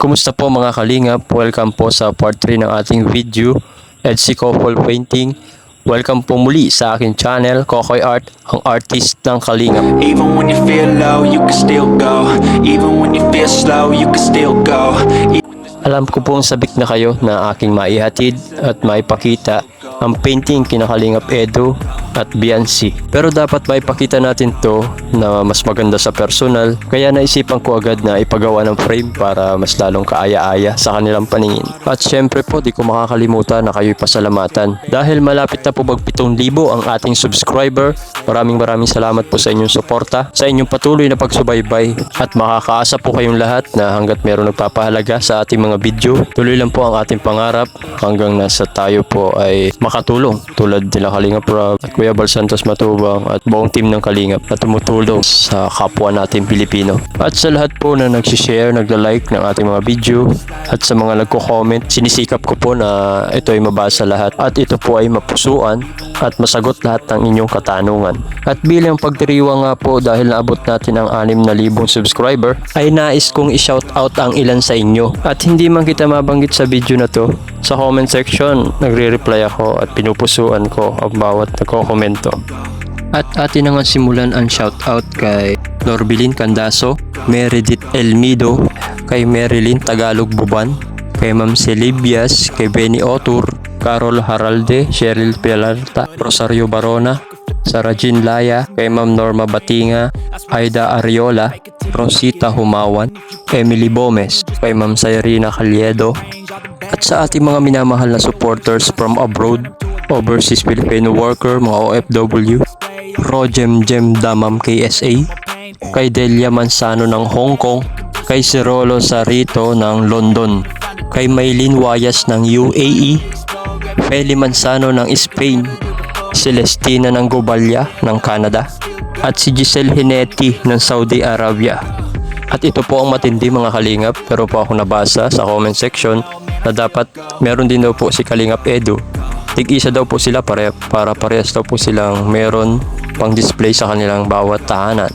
Kumusta po mga kalingap? Welcome po sa part 3 ng ating video, Edsy Couple Painting. Welcome po muli sa aking channel, Kokoy Art, ang artist ng kalingap. Even when you feel low, you can still go. Even when you feel slow, you can still go. Alam ko pong sabik na kayo na aking maihatid at maipakita ang painting kina Kalingap Edu at Biancy. Pero dapat maipakita natin to na mas maganda sa personal, kaya naisipan ko agad na ipagawa ng frame para mas lalong kaaya-aya sa kanilang paningin. At syempre po, di ko makakalimutan na kayo'y pasalamatan dahil malapit na po mag 7,000 ang ating subscriber. Maraming salamat po sa inyong suporta, sa inyong patuloy na pagsubaybay, at makakaasa po kayong lahat na hanggat meron nagpapahalaga sa ating mga video, tuloy lang po ang ating pangarap hanggang nasa tayo po ay makatulong tulad nila Kalingap Rob at Kuya Bal Santos Matubang at buong team ng Kalingap na tumutulong sa kapwa natin Pilipino. At sa lahat po na nagsishare, nagla-like ng ating mga video at sa mga nagko-comment, sinisikap ko po na ito ay mabasa lahat at ito po ay mapusuan at masagot lahat ng inyong katanungan. At bilang pagdiriwa nga po dahil naabot natin ang 6,000 subscriber, ay nais kong i-shout out ang ilan sa inyo. At hindi man kita mabanggit sa video na to, sa comment section, nagre-reply ako at pinupusuan ko ang bawat nagko-komento. At atin na nga simulan ang shoutout kay Norbilin Candaso, Meredith Elmido, kay Marilyn Tagalog Buban, kay Ma'am Celibias, kay Benny Otur, Carol Haralde, Cheryl Pilarta, Rosario Barona, Sarah Jean Laya, kay Ma'am Norma Batinga, Aida Ariola, Rosita Humawan, Emily Gomez, kay Ma'am Sayrina Caliedo, at sa ating mga minamahal na supporters from abroad, overseas Filipino worker, mga OFW, Rojem Jem Damam KSA, kay Delia Manzano ng Hong Kong, kay Cirolo Sarito ng London, kay Maylin Wayas ng UAE, Feli Manzano ng Spain, Celestina ng Gobalya ng Canada, at si Giselle Hinetti ng Saudi Arabia. At ito po ang matindi mga kalingap, pero po ako nabasa sa comment section na dapat meron din daw po si Kalingap Edu. Tig-isa daw po sila para parehas daw po silang meron pang display sa kanilang bawat tahanan.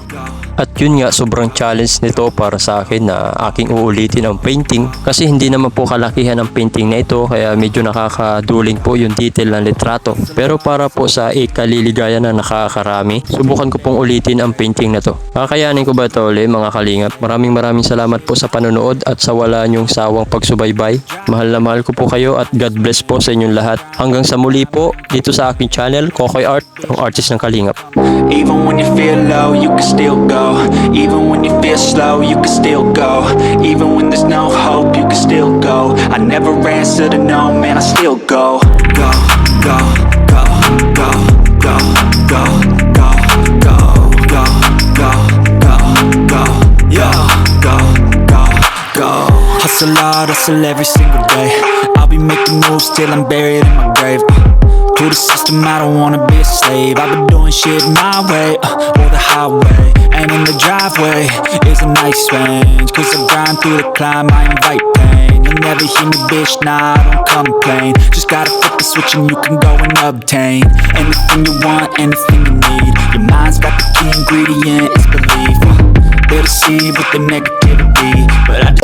At yun nga, sobrang challenge nito para sa akin na aking uulitin ang painting kasi hindi naman po kalakihan ang painting na ito, kaya medyo nakakaduling po yung detail ng litrato. Pero para po sa ikaliligaya na nakakarami, subukan ko pong ulitin ang painting na to. Kakayanin ko ba ito ulit mga kalingap? Maraming salamat po sa panonood at sa wala nyong sawang pagsubaybay. Mahal na mahal ko po kayo at God bless po sa inyong lahat. Hanggang sa muli po dito sa aking channel, Kokoy Art, ang artist ng Kalingap. Even when you feel low, you can still go. Even when you feel slow, you can still go. Even when there's no hope, you can still go. I never answer to no, man, I still go. Go, go, go, go, go, go, go, go, go, go, go, go, yeah, go, go, go. Hustle hard, hustle every single day. I'll be making moves till I'm buried in my grave. To the system, I don't wanna be a slave. I've been doing shit my way, or the highway. And in the driveway is a nice range, cause I grind through the climb, I invite pain. You'll never hear me, bitch, nah, I don't complain. Just gotta flip the switch and you can go and obtain anything you want, anything you need. Your mind's got the key ingredient, it's belief. They'll deceive with the negativity, but I